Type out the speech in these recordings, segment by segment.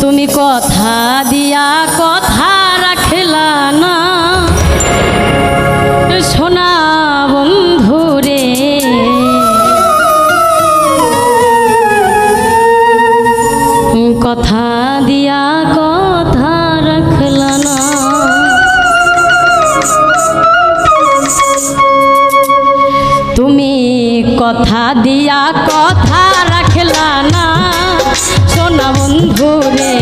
তুমি কথা দিয়া কথা রাখলা না সোনা বন্ধু রে, কথা দিয়া কথা রাখলা না। তুমি কথা দিয়া কথা রাখলা না সোনা বন্ধু রে,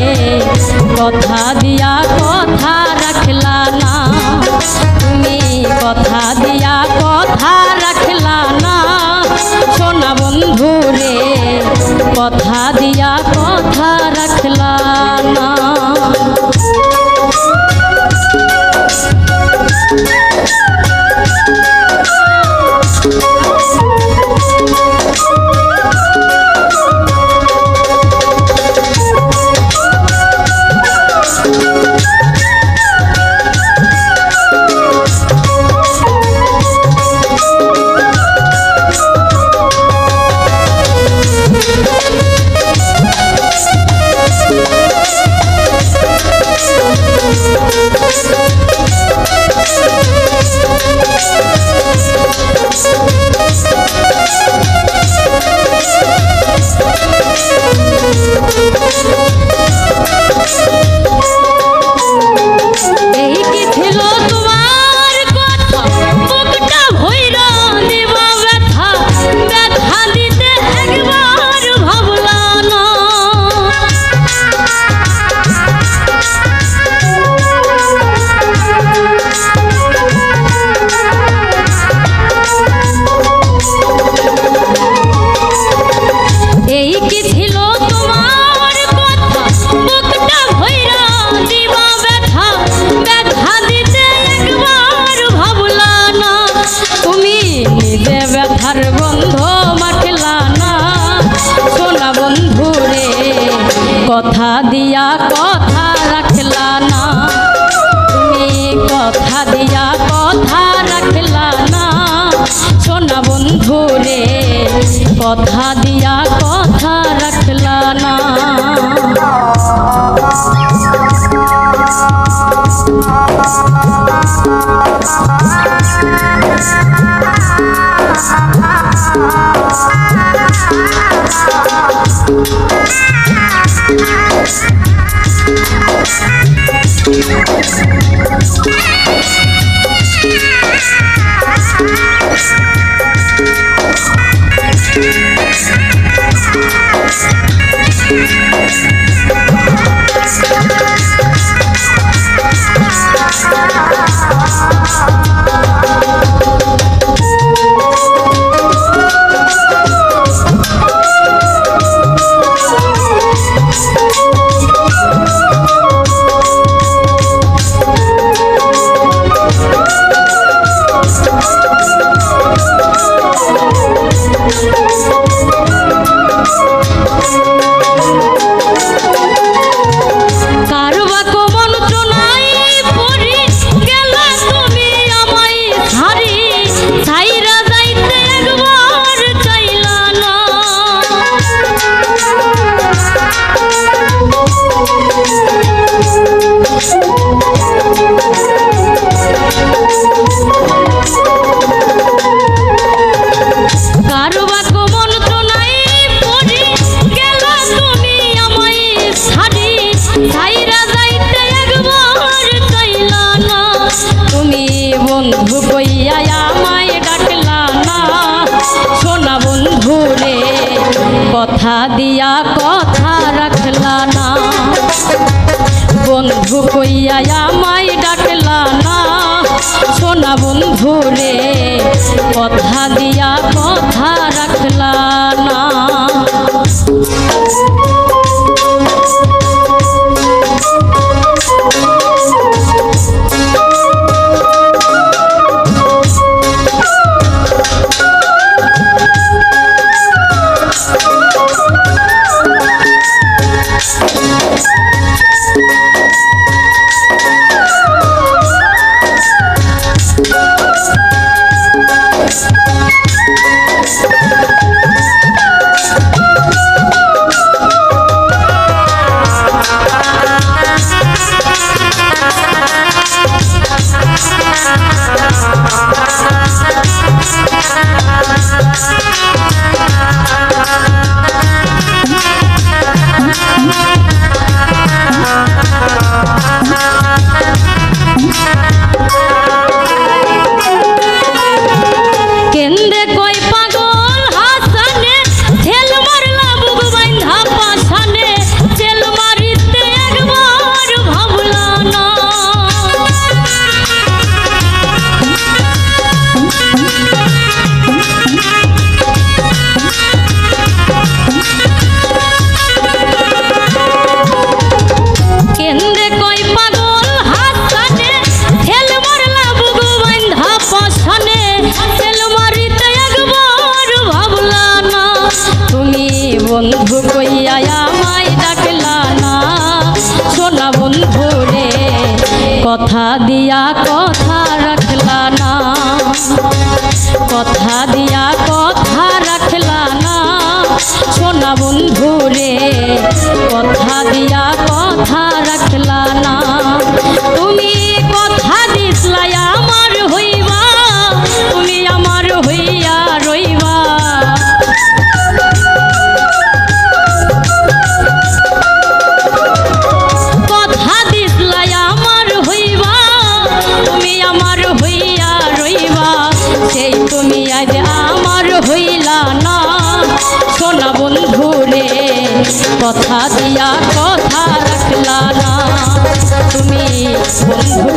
কথা দিয়া কথা রাখলা না। তুমি কথা দিয়া কথা রাখলা না সোনা বন্ধু রে, কথা দিয়া কথা রাখলা না। কথা দিয়া কথা রাখলা না, তুমি কথা দিয়া কথা রাখলা না সোনা বন্ধু রে, কথা দিয়া কথা রাখলা না। বন্ধু কইয়া আমায় ডাকলা না সোনা বন্ধু রে, কথা দিয়া কথা রাখলা না। বন্ধু কইয়া আমায় ডাকলা না সোনা বন্ধু রে, কথা দিয়া কথা রাখলা না। কথা দিয়া কথা রাখলা না, কথা দিয়া কথা রাখলা না সোনা বন্ধু রে, কথা দিয়া কথা রাখলা না। তুমি কথা দিসলাই আমার হইবা, তুমি আমার হইয়া রইবা। কথা দিসলাই আমার হইবা, তুমি আমার হইয়া রইবা। সেই তুমি আজ আমার হইলা না সোনা বন্ধু রে, কথা দিয়া কথা রাখলা না। তুমি বন্ধু